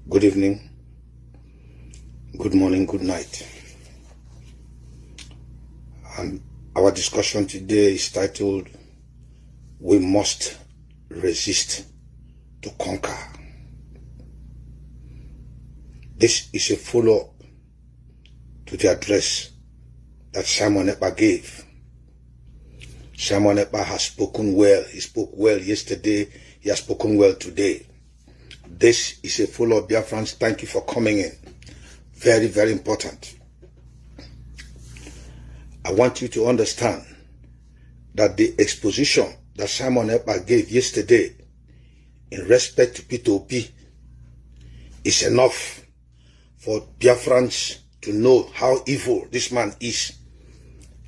Good evening, good morning, good night. And our discussion today is titled, We Must Resist to Conquer. This is a follow-up to the address that Simon Ekpa gave. Simon Ekpa has spoken well. He spoke well yesterday. He has spoken well today. This is a follow-up, dear friends. Thank you for coming in. Very, very important. I want you to understand that the exposition that Simon Ekpa gave yesterday in respect to P2P is enough for Biafrans to know how evil this man is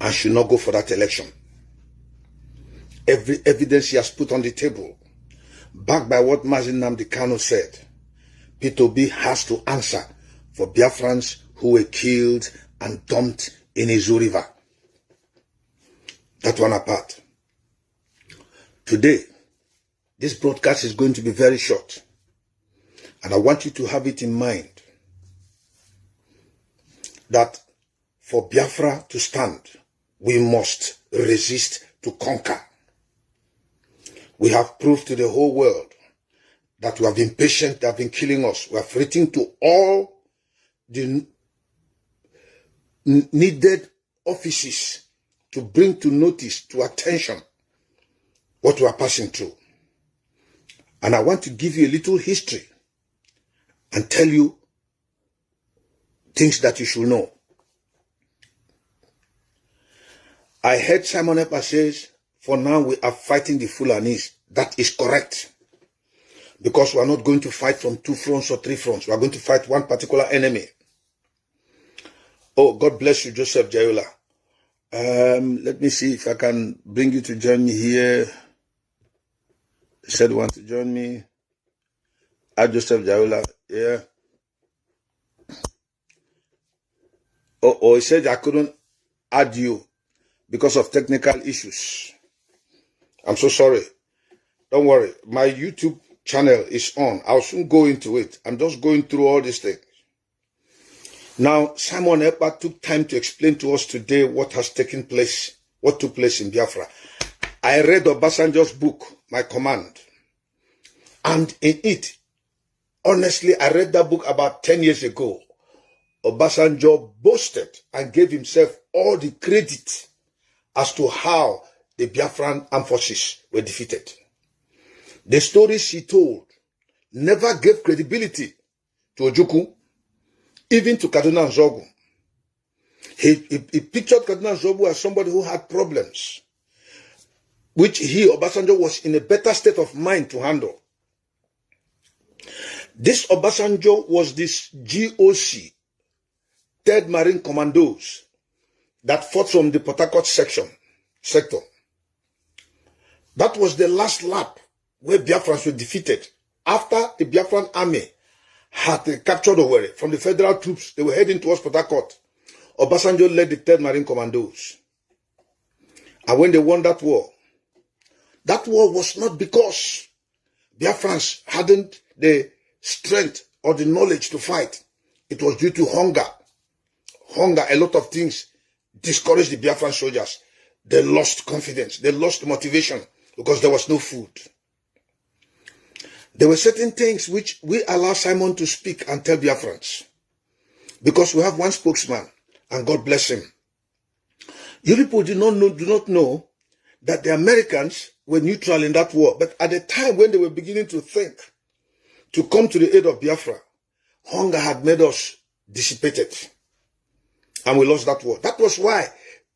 and should not go for that election. Every evidence he has put on the table, backed by what Mazi Nnamdi Kanu said, P2B has to answer for Biafrans who were killed and dumped in Izu River. That one apart. Today, this broadcast is going to be very short, and I want you to have it in mind that for Biafra to stand, we must resist to conquer. We have proved to the whole world that we have been patient, they have been killing us. We have written to all the needed offices to bring to notice, to attention, what we are passing through. And I want to give you a little history and tell you things that you should know. I heard Simon Ekpa says, for now, we are fighting the Fulanis. That is correct. Because we are not going to fight from 2 fronts or 3 fronts. We are going to fight one particular enemy. Oh, God bless you, Joseph Jayola. Let me see if I can bring you to join me here. He said you want to join me. Joseph Jayola. Yeah. Oh, he said I couldn't add you because of technical issues. I'm so sorry. Don't worry. My YouTube channel is on. I'll soon go into it. I'm just going through all these things. Now, Simon Ekpa took time to explain to us today what has taken place, what took place in Biafra. I read Obasanjo's book, My Command. And in it, honestly, I read that book about 10 years ago. Obasanjo boasted and gave himself all the credit as to how the Biafran armed forces were defeated. The stories he told never gave credibility to Ojukwu, even to Kaduna Nzogu. He pictured Kaduna Nzogu as somebody who had problems, which Obasanjo, was in a better state of mind to handle. This Obasanjo was this GOC, 3rd Marine Commandos, that fought from the Port Harcourt sector. That was the last lap where Biafrans were defeated. After the Biafran army had captured Owerri from the federal troops, they were heading towards Port Harcourt. Obasanjo led the 3rd Marine Commandos. And when they won that war was not because Biafrans hadn't the strength or the knowledge to fight. It was due to hunger. A lot of things discouraged the Biafran soldiers. They lost confidence. They lost motivation because there was no food. There were certain things which we allow Simon to speak and tell Biafrans, because we have one spokesman, and God bless him. You people do not know that the Americans were neutral in that war, but at the time when they were beginning to think to come to the aid of Biafra, hunger had made us dissipated, and we lost that war. That was why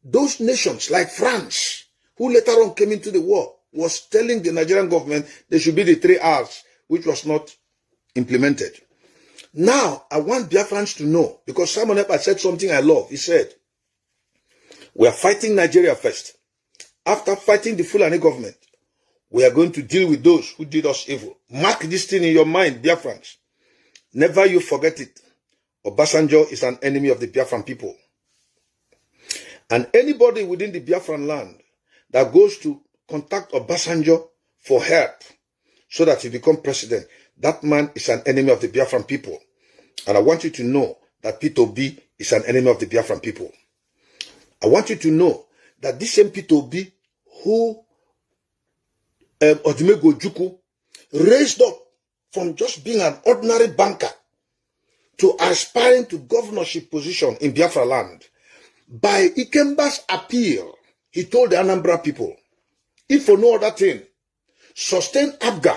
those nations like France, who later on came into the war, was telling the Nigerian government there should be the 3 R's, which was not implemented. Now, I want Biafrans to know, because Simon Ekpa said something I love. He said, we are fighting Nigeria first. After fighting the Fulani government, we are going to deal with those who did us evil. Mark this thing in your mind, Biafrans. Never you forget it. Obasanjo is an enemy of the Biafran people. And anybody within the Biafran land that goes to contact Obasanjo for help so that he become president, that man is an enemy of the Biafran people. And I want you to know that Peter Obi is an enemy of the Biafran people. I want you to know that this same Peter Obi who Odumegwu Ojukwu raised up from just being an ordinary banker to aspiring to governorship position in Biafra land. By Ikemba's appeal, he told the Anambra people, if for no other thing, sustain Abga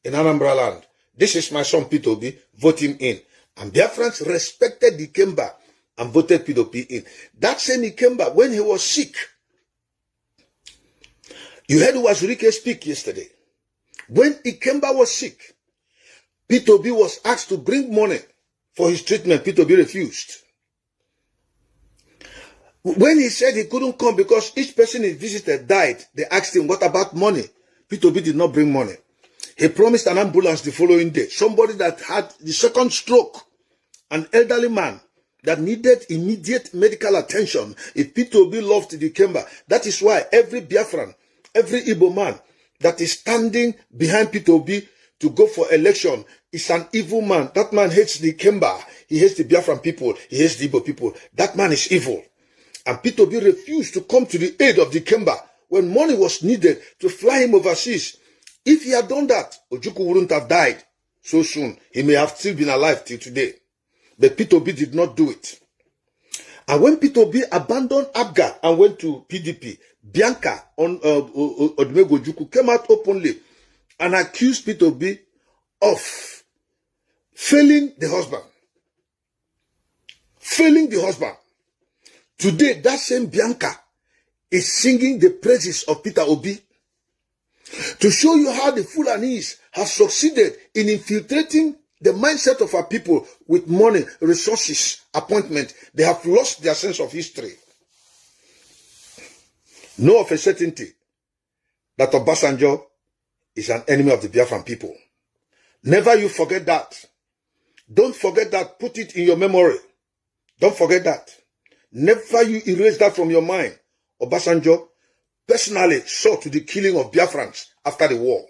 in Anambra land. This is my son Peter Obi, vote him in. And Biafrans respected Ikemba and voted Peter Obi in. That same Ikemba, when he was sick, you heard Wazurike speak yesterday. When Ikemba was sick, Peter Obi was asked to bring money for his treatment. Peter Obi refused. When he said he couldn't come because each person he visited died, they asked him, what about money? Peter Obi did not bring money. He promised an ambulance the following day. Somebody that had the second stroke, an elderly man that needed immediate medical attention. If Peter Obi loved the Ikemba, that is why every Biafran, every Igbo man that is standing behind Peter Obi to go for election is an evil man. That man hates the Ikemba. He hates the Biafran people. He hates the Igbo people. That man is evil. And Peter Obi refused to come to the aid of the Ikemba when money was needed to fly him overseas. If he had done that, Ojukwu wouldn't have died so soon. He may have still been alive till today. But Peter Obi did not do it. And when Peter Obi abandoned Abga and went to PDP, Bianca on Odumegwu Ojukwu came out openly and accused Peter Obi of failing the husband. Failing the husband. Today, that same Bianca is singing the praises of Peter Obi to show you how the Fulanese have succeeded in infiltrating the mindset of our people with money, resources, appointment. They have lost their sense of history. Know of a certainty that Obasanjo is an enemy of the Biafran people. Never you forget that. Don't forget that. Put it in your memory. Don't forget that. Never you erase that from your mind. Obasanjo personally saw to the killing of Biafrans after the war.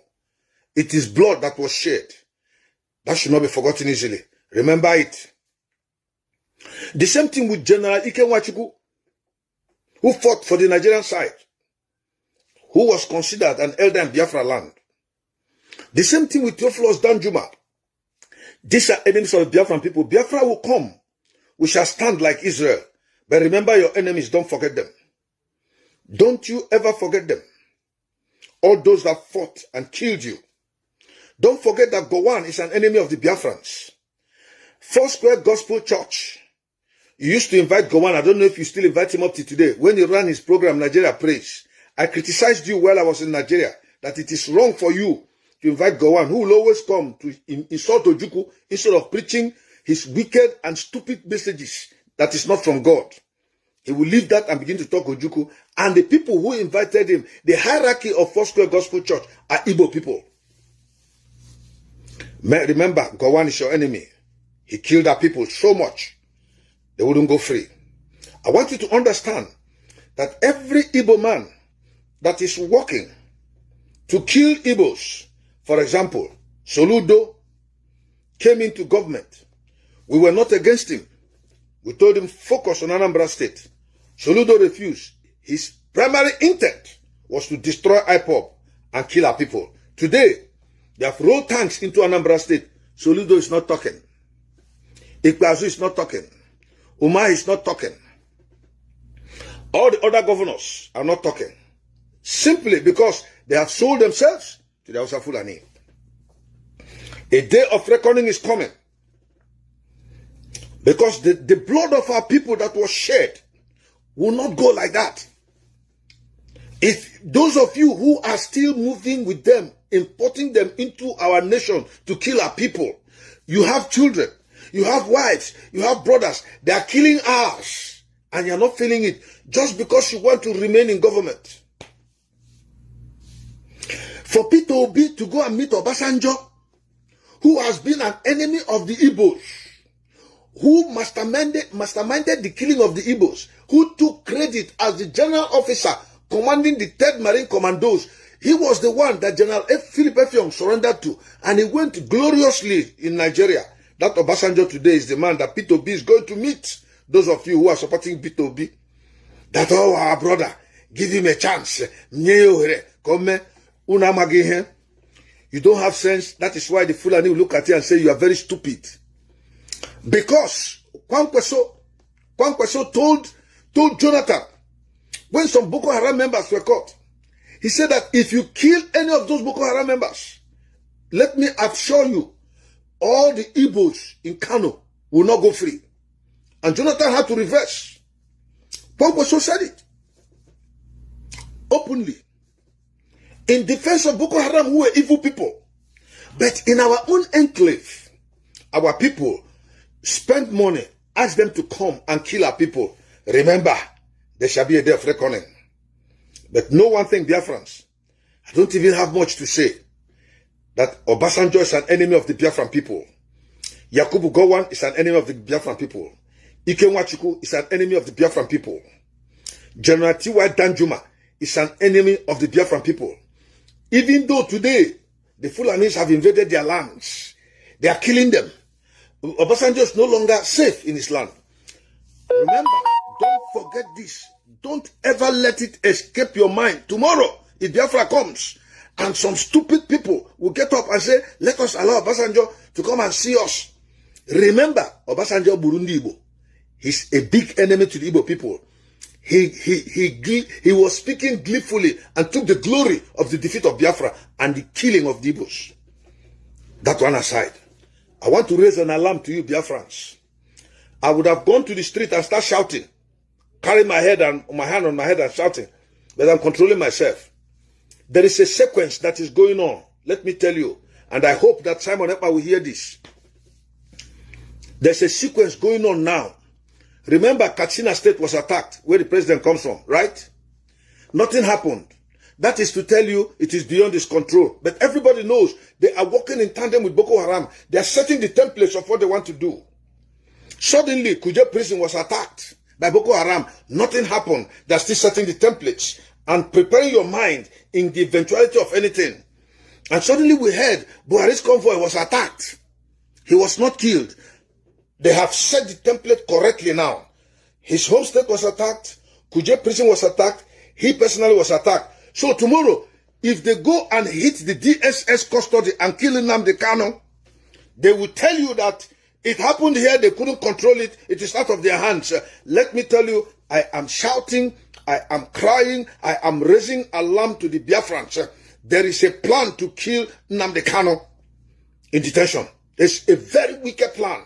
It is blood that was shed. That should not be forgotten easily. Remember it. The same thing with General Ike Nwachukwu, who fought for the Nigerian side, who was considered an elder in Biafra land. The same thing with Theophilus Danjuma. These are enemies of the Biafran people. Biafra will come. We shall stand like Israel. But remember your enemies, don't forget them. Don't you ever forget them. All those that fought and killed you. Don't forget that Gowon is an enemy of the Biafrans. Foursquare Gospel Church. You used to invite Gowon. I don't know if you still invite him up to today. When he ran his program, Nigeria Praise, I criticized you while I was in Nigeria that it is wrong for you to invite Gowon, who will always come to insult Ojukwu instead of preaching his wicked and stupid messages that is not from God. He will leave that and begin to talk Ojukwu. And the people who invited him, the hierarchy of Foursquare Gospel Church, are Igbo people. Remember, Gowon is your enemy. He killed our people so much, they wouldn't go free. I want you to understand that every Igbo man that is working to kill Igbos, for example, Soludo came into government. We were not against him. We told him focus on Anambra State. Soludo refused. His primary intent was to destroy IPOB and kill our people. Today, they have rolled tanks into Anambra State. Soludo is not talking. Ikpeazu is not talking. Umar is not talking. All the other governors are not talking. Simply because they have sold themselves to the Hausa Fulani. A day of reckoning is coming. Because the blood of our people that was shed will not go like that. If those of you who are still moving with them, importing them into our nation to kill our people, you have children, you have wives, you have brothers, they are killing us, and you're not feeling it just because you want to remain in government. For Peter Obi to go and meet Obasanjo, who has been an enemy of the Igbos, who masterminded the killing of the Igbos, who took credit as the general officer commanding the 3rd Marine Commandos He was the one that General Philip Effiong surrendered to, and he went gloriously in Nigeria. That Obasanjo today is the man that P2B is going to meet. Those of you who are supporting P2B, that our brother, give him a chance. You don't have sense. That is why the Fulani will look at you and say you are very stupid. Because Kwankwaso told Jonathan, when some Boko Haram members were caught, he said that if you kill any of those Boko Haram members, let me assure you, all the Igbos in Kano will not go free. And Jonathan had to reverse. Kwankwaso said it openly in defense of Boko Haram, who were evil people. But in our own enclave, our people spent money, asked them to come and kill our people. Remember, there shall be a day of reckoning. But know one thing, Biafrans, I don't even have much to say. That Obasanjo is an enemy of the Biafran people. Yakubu Gowon is an enemy of the Biafran people. Ike Nwachukwu is an enemy of the Biafran people. General T.Y. Danjuma is an enemy of the Biafran people. Even though today, the Fulanis have invaded their lands, they are killing them. Obasanjo is no longer safe in his land. Remember, don't forget this. Don't ever let it escape your mind. Tomorrow, if Biafra comes, and some stupid people will get up and say, let us allow Obasanjo to come and see us. Remember, Obasanjo Burundi Igbo. He's a big enemy to the Igbo people. He was speaking gleefully and took the glory of the defeat of Biafra and the killing of the Igbos. That one aside, I want to raise an alarm to you, Biafrans. I would have gone to the street and start shouting, carry my head and my hand on my head and shouting, but I'm controlling myself. There is a sequence that is going on. Let me tell you, and I hope that Simon Ekpa will hear this. There's a sequence going on now. Remember, Katsina State was attacked, where the president comes from, right? Nothing happened. That is to tell you it is beyond his control. But everybody knows they are working in tandem with Boko Haram. They are setting the templates of what they want to do. Suddenly, Kuje prison was attacked by Boko Haram. Nothing happened. They are still setting the templates and preparing your mind in the eventuality of anything. And suddenly we heard Buhari's convoy was attacked. He was not killed. They have set the template correctly now. His home state was attacked. Kuje prison was attacked. He personally was attacked. So tomorrow, if they go and hit the DSS custody and kill Nnamdi Kanu, they will tell you that it happened here, they couldn't control it, it is out of their hands. Let me tell you, I am shouting, I am crying, I am raising alarm to the Biafrans. There is a plan to kill Nnamdi Kanu in detention. It's a very wicked plan.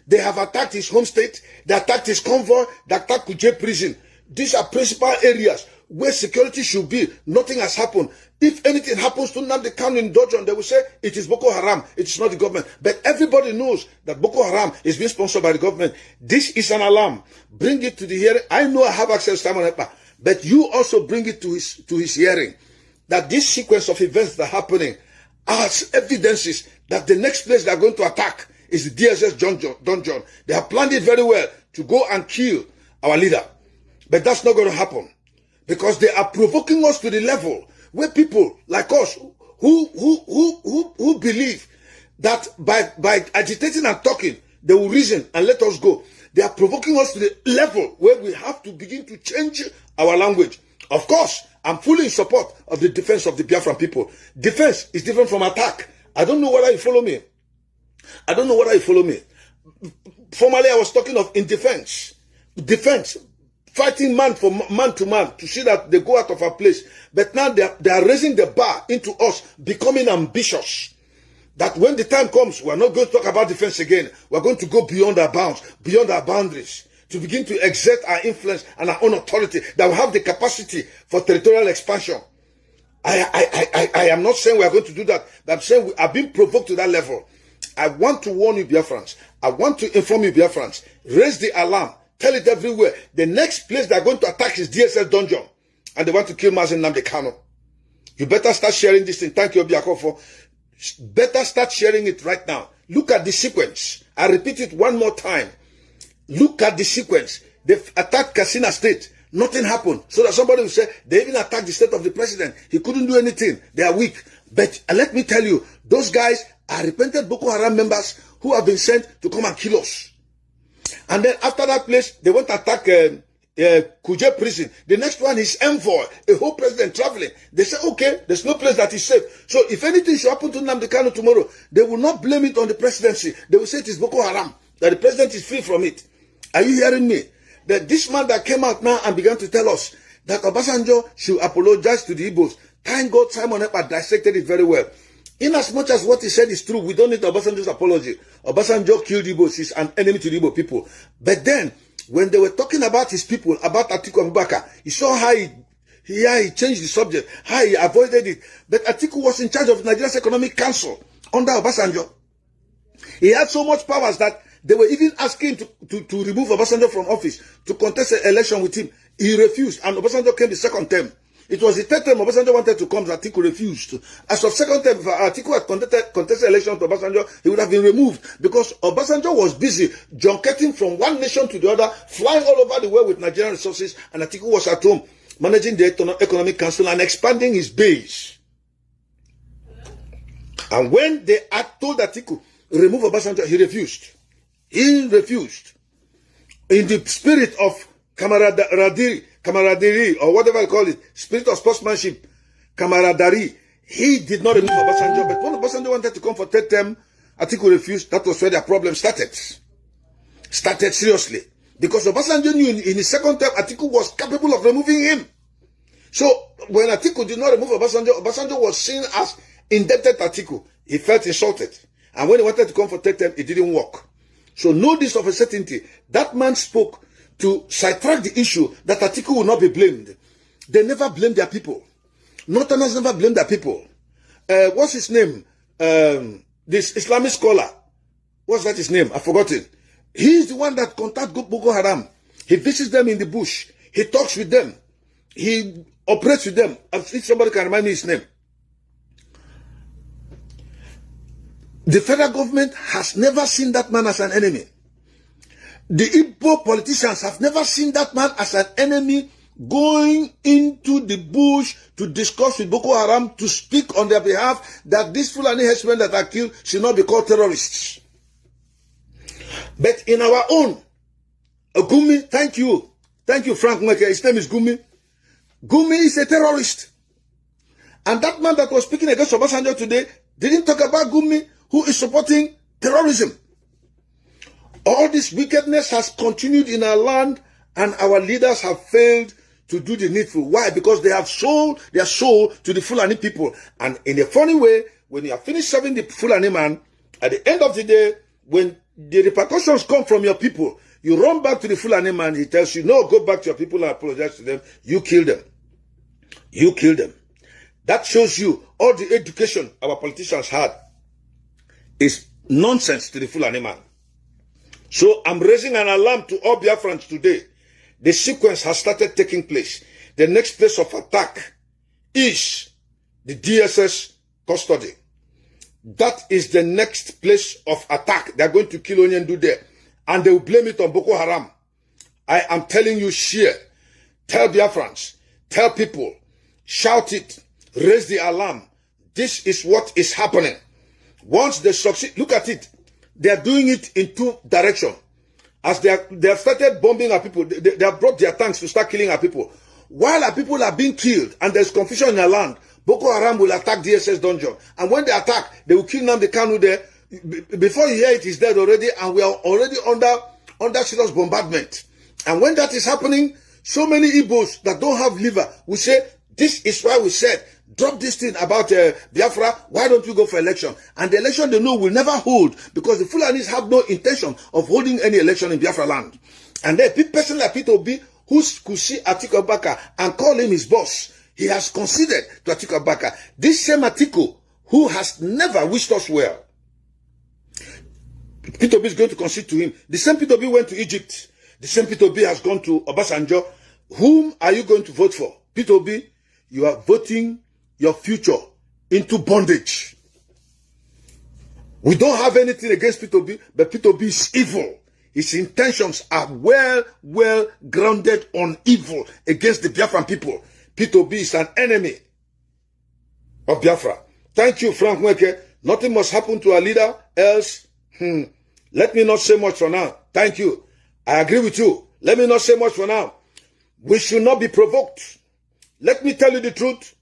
They have attacked his home state, they attacked his convoy, they attacked Kuje prison. These are principal areas where security should be. Nothing has happened. If anything happens to Nnamdi Kanu in Dojon, they will say it is Boko Haram, it is not the government. But everybody knows that Boko Haram is being sponsored by the government. This is an alarm. Bring it to the hearing. I know I have access to Simon Ekpa, but you also bring it to his hearing. That this sequence of events that are happening as evidences that the next place they are going to attack is the DSS dungeon. They have planned it very well to go and kill our leader. But that's not going to happen. Because they are provoking us to the level where people like us who believe that by agitating and talking, they will reason and let us go. They are provoking us to the level where we have to begin to change our language. Of course, I'm fully in support of the defense of the Biafran people. Defense is different from attack. I don't know whether you follow me. Formerly, I was talking of in defense. Defense. Fighting man to man to see that they go out of our place. But now they are raising the bar into us, becoming ambitious. That when the time comes, we are not going to talk about defense again. We are going to go beyond our bounds, beyond our boundaries, to begin to exert our influence and our own authority, that will have the capacity for territorial expansion. I am not saying we are going to do that, but I'm saying we are being provoked to that level. I want to warn you, Biafrans. I want to inform you, Biafrans. Raise the alarm. Tell it everywhere. The next place they're going to attack is DSS dungeon. And they want to kill Mazi Nnamdi Kanu. You better start sharing this thing. Thank you, Obiako, for. Better start sharing it right now. Look at the sequence. I repeat it one more time. Look at the sequence. They've attacked Katsina State. Nothing happened. So that somebody will say, they even attacked the state of the president. He couldn't do anything. They are weak. But let me tell you, those guys are repentant Boko Haram members who have been sent to come and kill us. And then after that place, they went to attack Kuje prison. The next one is Envoy, a whole president traveling. They say, okay, there's no place that is safe. So if anything should happen to Nnamdi Kanu tomorrow, they will not blame it on the presidency. They will say it is Boko Haram, that the president is free from it. Are you hearing me? That this man that came out now and began to tell us that Obasanjo should apologize to the Igbos. Thank God Simon Ekpa dissected it very well. In as much as what he said is true, we don't need Obasanjo's apology. Obasanjo killed Igbos. He's an enemy to the Igbo people. But then, when they were talking about his people, about Atiku Abubakar, you saw how he changed the subject, how he avoided it. But Atiku was in charge of Nigeria's Economic Council under Obasanjo. He had so much powers that they were even asking him to remove Obasanjo from office, to contest an election with him. He refused, and Obasanjo came the second term. It was the third term Obasanjo wanted to come, Atiku refused. As of second term, if Atiku had contested election to Obasanjo, he would have been removed, because Obasanjo was busy junketing from one nation to the other, flying all over the world with Nigerian resources, and Atiku was at home managing the Economic Council and expanding his base. And when they had told Atiku remove Obasanjo, he refused. He refused. In the spirit of camaraderie, or whatever I call it, spirit of sportsmanship, camaraderie, he did not remove Obasanjo. But when Obasanjo wanted to come for third term, Atiku refused. That was where their problem started. Started seriously. Because Obasanjo knew in his second term, Atiku was capable of removing him. So when Atiku did not remove Obasanjo, Obasanjo was seen as indebted to Atiku. He felt insulted. And when he wanted to come for third term, it didn't work. So know this of a certainty. That man spoke to sidetrack the issue that Atiku will not be blamed. They never blame their people. Northerners never blame their people. What's his name? This Islamic scholar. What's that his name? I've forgotten. He's the one that contacts Boko Haram. He visits them in the bush. He talks with them. He operates with them. If somebody can remind me his name. The federal government has never seen that man as an enemy. The Igbo politicians have never seen that man as an enemy going into the bush to discuss with Boko Haram, to speak on their behalf that these Fulani herdsmen that are killed should not be called terrorists. But in our own, Gumi, thank you, Frank Mweke, his name is Gumi. Gumi is a terrorist. And that man that was speaking against Obasanjo today didn't talk about Gumi, who is supporting terrorism. All this wickedness has continued in our land, and our leaders have failed to do the needful. Why? Because they have sold their soul to the Fulani people. And in a funny way, when you have finished serving the Fulani man, at the end of the day, when the repercussions come from your people, you run back to the Fulani man, he tells you, no, go back to your people and apologize to them. You kill them. You kill them. That shows you all the education our politicians had is nonsense to the Fulani man. So I'm raising an alarm to all Biafrans today. The sequence has started taking place. The next place of attack is the DSS custody. That is the next place of attack. They're going to kill Onyendu there. And they will blame it on Boko Haram. I am telling you, share. Tell Biafrans. Tell people. Shout it. Raise the alarm. This is what is happening. Once they succeed, look at it. They are doing it in two directions. As they have started bombing our people, they have brought their tanks to start killing our people. While our people are being killed and there's confusion in our land, Boko Haram will attack DSS dungeon. And when they attack, they will kill Nnamdi Kanu there. Before you hear it, he's dead already, and we are already under serious bombardment. And when that is happening, so many Igbos that don't have liver will say, this is why we said, drop this thing about Biafra, why don't we go for election? And the election they know will never hold, because the Fulanis have no intention of holding any election in Biafra land. And then a person like Peter Obi, who could see Atiku Abubakar and call him his boss, he has conceded to Atiku Abubakar. This same Atiku, who has never wished us well, Peter Obi is going to concede to him. The same Peter Obi went to Egypt. The same Peter Obi has gone to Obasanjo. Whom are you going to vote for? Peter Obi, you are voting your future into bondage. We don't have anything against Peter Obi, but Peter Obi is evil. his intentions are well grounded on evil against the Biafran people. Peter Obi is an enemy of Biafra. Thank you, Frank Mweke. Nothing must happen to a leader, else, let me not say much for now. Thank you. I agree with you. Let me not say much for now. We should not be provoked. Let me tell you the truth.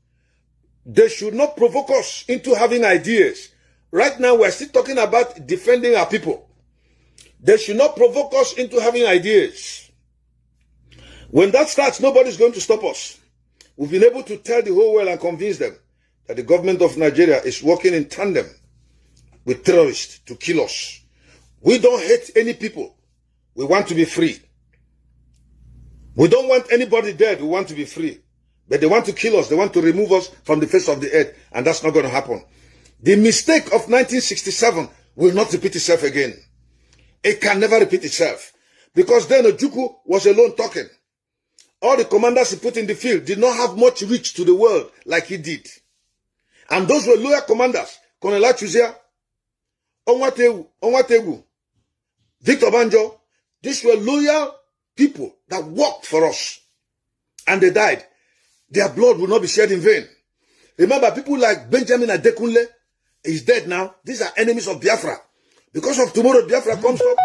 They should not provoke us into having ideas. Right now, we're still talking about defending our people. They should not provoke us into having ideas. When that starts, nobody's going to stop us. We've been able to tell the whole world and convince them that the government of Nigeria is working in tandem with terrorists to kill us. We don't hate any people. We want to be free. We don't want anybody dead. We want to be free. But they want to kill us. They want to remove us from the face of the earth. And that's not going to happen. The mistake of 1967 will not repeat itself again. It can never repeat itself. Because then Ojukwu was alone talking. All the commanders he put in the field did not have much reach to the world like he did. And those were loyal commanders. Colonel Achuzia, Onwategu, Victor Banjo. These were loyal people that worked for us. And they died. Their blood will not be shed in vain. Remember, people like Benjamin Adekunle is dead now. These are enemies of Biafra. Because of tomorrow, Biafra comes up.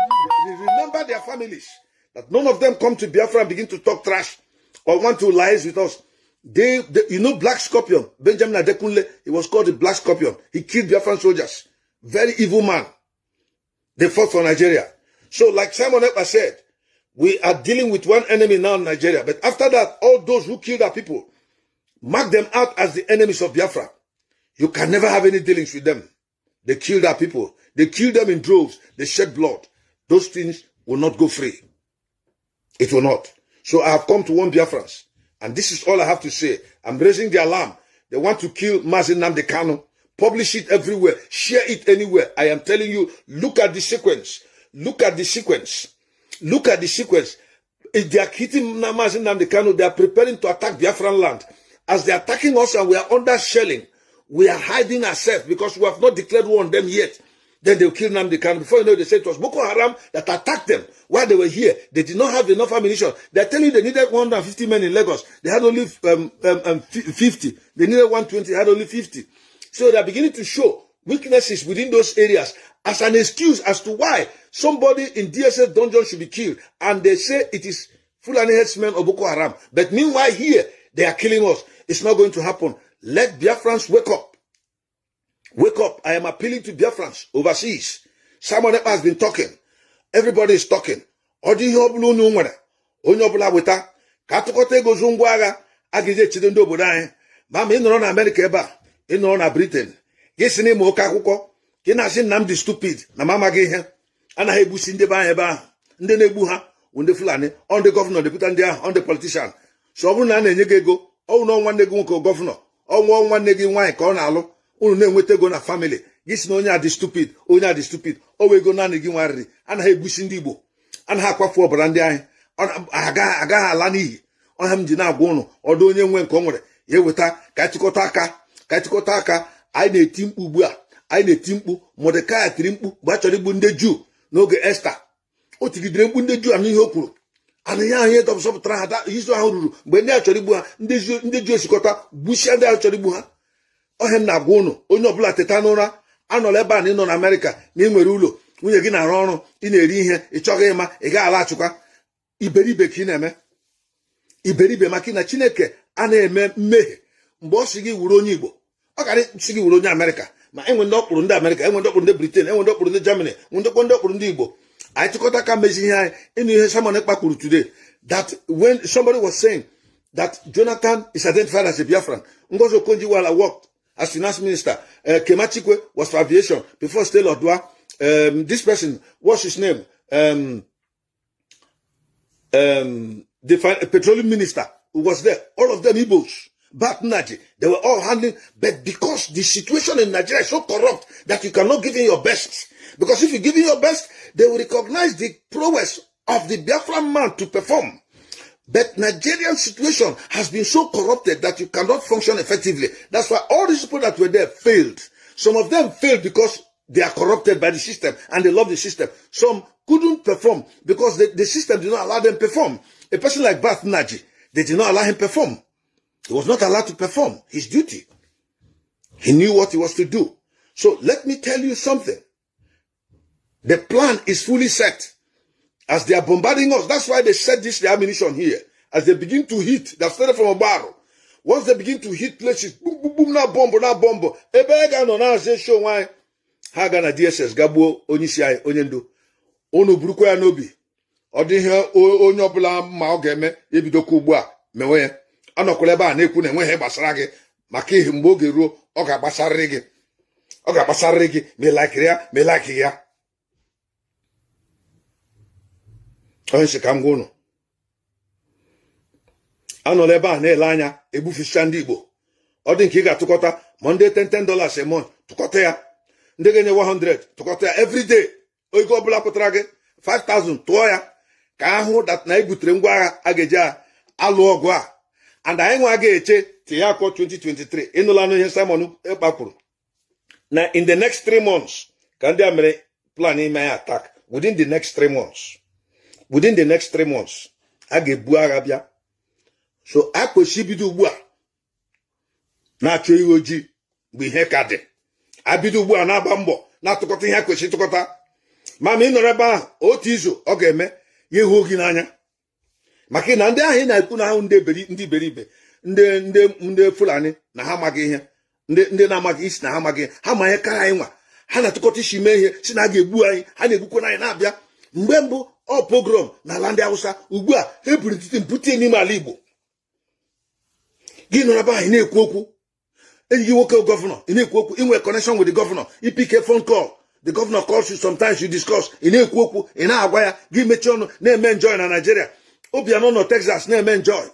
Remember their families. That none of them come to Biafra and begin to talk trash or want to liaise with us. You know Black Scorpion, Benjamin Adekunle, he was called the Black Scorpion. He killed Biafran soldiers. Very evil man. They fought for Nigeria. So like Simon Ekpa said, we are dealing with one enemy now in Nigeria. But after that, all those who killed our people, mark them out as the enemies of Biafra. You can never have any dealings with them. They killed our people. They killed them in droves. They shed blood. Those things will not go free. It will not. So I have come to warn Biafrans. And this is all I have to say. I'm raising the alarm. They want to kill Mazi Nnamdi Kanu. Publish it everywhere. Share it anywhere. I am telling you, look at the sequence. Look at the sequence. Look at the sequence. If they are hitting Mazi Nnamdi Kanu, they are preparing to attack Biafran land. As they are attacking us and we are under shelling, we are hiding ourselves because we have not declared war on them yet. Then they'll kill Nnamdi Kanu. Before you know, they said it was Boko Haram that attacked them while they were here. They did not have enough ammunition. They're telling you they needed 150 men in Lagos. They had only 50. They needed 120. They had only 50. So they're beginning to show weaknesses within those areas as an excuse as to why somebody in DSS dungeon should be killed. And they say it is Fulani headsmen of Boko Haram. But meanwhile here, they are killing us. It's not going to happen. Let Biafrans wake up. Wake up. I am appealing to Biafrans overseas. Simon Ekpa has been talking. Everybody is talking. Odi hobulu nwere. Onye obula weta. Ka atụkọta ego zu ngwa agha agije chide ndị obodo anyị. Ma ị nọrọ na America ebe a, ị nọrọ na Britain. Gị si n'ime ụka akwụkwọ. Gị na-asị Nnamdi stupid na mama gị ihe. Anaghị egbusi ndị be anyị ebe ahụ. Ndị na-egbu ha bụ ndị Fulani. On the governor, the puta ndị ahụ, on the politician. So ọ bụrụ na a na-enye gị ego, ọ na nwanne gị nwoke gọvanọ, ọnwụ nwanne gị nwaanyị ka ọ na-alụ. Unu na-enweta ego na family. Gị si na onye a dị stupid, onye a dị stupid. O wee ego naanị gị nwarịrị. Anaghị egbusi ndị Igbo. Anaghị akwafu ọbara ndị anyị. Agaghị ala n'iyi. Ọha m ji na-agwa ụnụ, ọdụ onye nwe nke o nwere. Ya eweta ka ịtụkọta aka. Anyị na-eti mkpu ugbu a. Anyị na-eti mkpu. Mordecai tiri mkpu mgbe a chọrọ igbu ndị Juu n'oge Esther. O tigidere mkpu ndị Juu n'ihe o kwuru. Anyị ahụ dọpụtara ha izu ahụ ruru mgbe ndị a chọrọ igbu ha, ndị Juu esikọta gbuchie ndị a chọrọ igbu ha. Ọha m na-agwa ụnụ, onye ọbụla teta n'ụra, anọla ebe a na ị nọ na Amerịka na ị nwere ụlọ, nwunye gị na-arụ ọrụ, ị na-eri ihe, ị chọghị ịma, ị gaghị alaghachikwa. Iberibe ka ị na-eme. Iberibe maka na Chineke a na-eme mmehie mgbe ọ sị gị wuru onye Igbo. Ọ gara sị gị wuru onye Amerịka. Ma enwe ndị ọkpụrụ ndị Amerịka, enwe ndị ọkpụrụ ndị Britain, enwe ndị ọkpụrụ ndị Germany, ndị ọkpụrụ ndị Igbo. Anyị tụkọta ka mezi ihe anyị ịnụ ihe Simon Ekpa kwuru today, that when somebody was saying that Jonathan is identified as a Biafran, Ngozi Okonjo-Iweala worked as finance minister, Kemachikwe was for aviation before Stay Lodwa. This person, what's his name? The petroleum minister who was there, all of them Igbos. Bat Naji, they were all handling, but because the situation in Nigeria is so corrupt that you cannot give in your best. Because if you give in your best, they will recognize the prowess of the Biafran man to perform. But Nigerian situation has been so corrupted that you cannot function effectively. That's why all these people that were there failed. Some of them failed because they are corrupted by the system and they love the system. Some couldn't perform because the system did not allow them to perform. A person like Bath Naji, they did not allow him to perform. He was not allowed to perform his duty. He knew what he was to do. So let me tell you something. The plan is fully set. As they are bombarding us, that's why they set this the ammunition here. As they begin to hit, they've started from a barrel. Once they begin to hit places, boom, boom, boom, na bomb. Ebega no na say show why. Haga na DSS gabo onisi ai onyendo. Ono buruko ya nobi. Odi he onye obula ma o ga-eme ebidoka ugbu a mewe ya. Anokwele ba na ekwu na enwe he gbasara gị maka ihe mgbe oge ruo ọ ga-agbasarịrị gị. Ọ ga-agbasarịrị gị me like ya. Onye si ka m gwa unu. Anọla ebe a na-ele anya egbufisa ndị Igbo. Ọ dị nke ị ga-atụkọta ma ndị $10 a month tụkọta ya. Ndị ga-enye 100 tụkọta ya every day. Oge ọbụla pụtara gị 5,000 tụọ ya ka ahụ dat na ebutere ngwa agha a ga-eji alụ ọgụ a. And anyị nwa ga-eche tinye akọ 2023. Ịnụla n'ihe Simon kpapụrụ na in the next 3 months ka ndị a mere plan ime ya attack. Within the next 3 months a ga-ebu agha bịa. So a kwesị bido ugbu a na-achọ ihe ojii mgbe ihe ka dị. Abido ugbu a na-agba mbọ na-atụkọta ihe kwesị ịtụkọta. Ma ị nọrọ ebe ahụ otu izu ọ ga-eme ya ihu gị n'anya. Maka na ndị ahụ ị na-ekwu na ahụ ndị iberibe ndị Fulani na ha amaghị ihe. Ndị na-amaghị isi na ha amaghị ihe. Ha ma ihe kara anyị nwa. Ha na-atụkọta isi mee ihe si na a ga-egbu anyị. Ha na-egbukwa anyị na-abịa. Mgbe mbụ ọ pogrom n'ala ndị Hausa. Ugbu a ha buru ntiti mpụtie n'ime ala Igbo. Gị nọrọ ebe ahụ ị na-ekwu okwu. Enyi gị nwoke gọvanọ ị na-ekwu okwu. Inwe connection with the governor. IPK phone call. The governor calls you, sometimes you discuss. Ị na-ekwu okwu. Ị na-agwa ya. Gị mechie ọnụ na-eme enjoy na Nigeria. Obiano nọ Texas na-eme enjoy.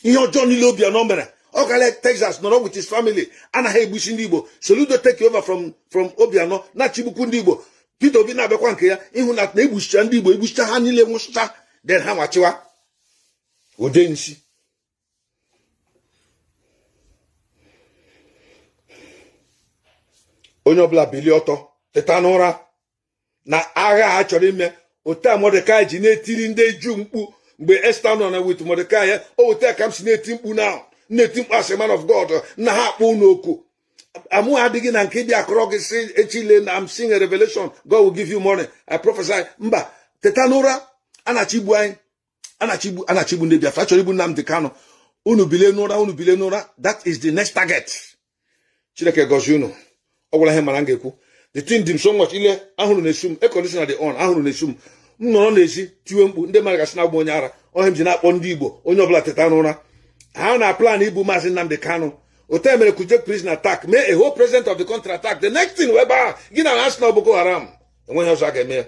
Ihe ọjọọ niile Obiano mere. Ọ gara Texas nọrọ with his family. Anaghị egbusi ndị Igbo. Soludo take over from Obiano na-achịgbukwu ndị Igbo. Peter Obi na-abịakwa nke ya ịhụ na egbuchicha ndị Igbo egbuchicha ha niile nwụsịcha. Then ha nwachiwa. Ode nsi. Onye ọbụla bilie ọtọ teta n'ụra na agha ha chọrọ ime. Otu Mordecai ji na-etiri ndị Juu mkpu mgbe Esther nọ na with Mordecai ya. O otu ka m si na-eti mkpu now. Na-eti mkpu as a man of God na ha akpọ unu oku. Amụ adịghị na nke bịa akọrọ gị si echile na I'm seeing a revelation. God will give you money. I prophesy. Mba, teta n'ụra. Anachigbu anyị. Anachigbu ndị Biafra. Chọrọ igbu Nnamdi Kanu. Unu bilie n'ụra. That is the next target. Chineke gọzie unu. Ọ gwara ihe mara m ga-ekwu. The thing dim so much ile ahụrụ na-esu m. Air-conditioner dị on. Ahụrụ na-esu m. M nọrọ n'ezi tiwe mkpu ndị mmadụ gasị na-agba onye ara. Onye m ji na-akpọ ndị Igbo. Onye ọbụla teta n'ụra. Ha na plan ibu Maazị Nnamdi Kanu. Otu mere Kuje prison attack. Mee a whole president of the country attack. The next thing wee baa gị na asị na Boko Haram. Enweghị ọzọ a ga-eme ya.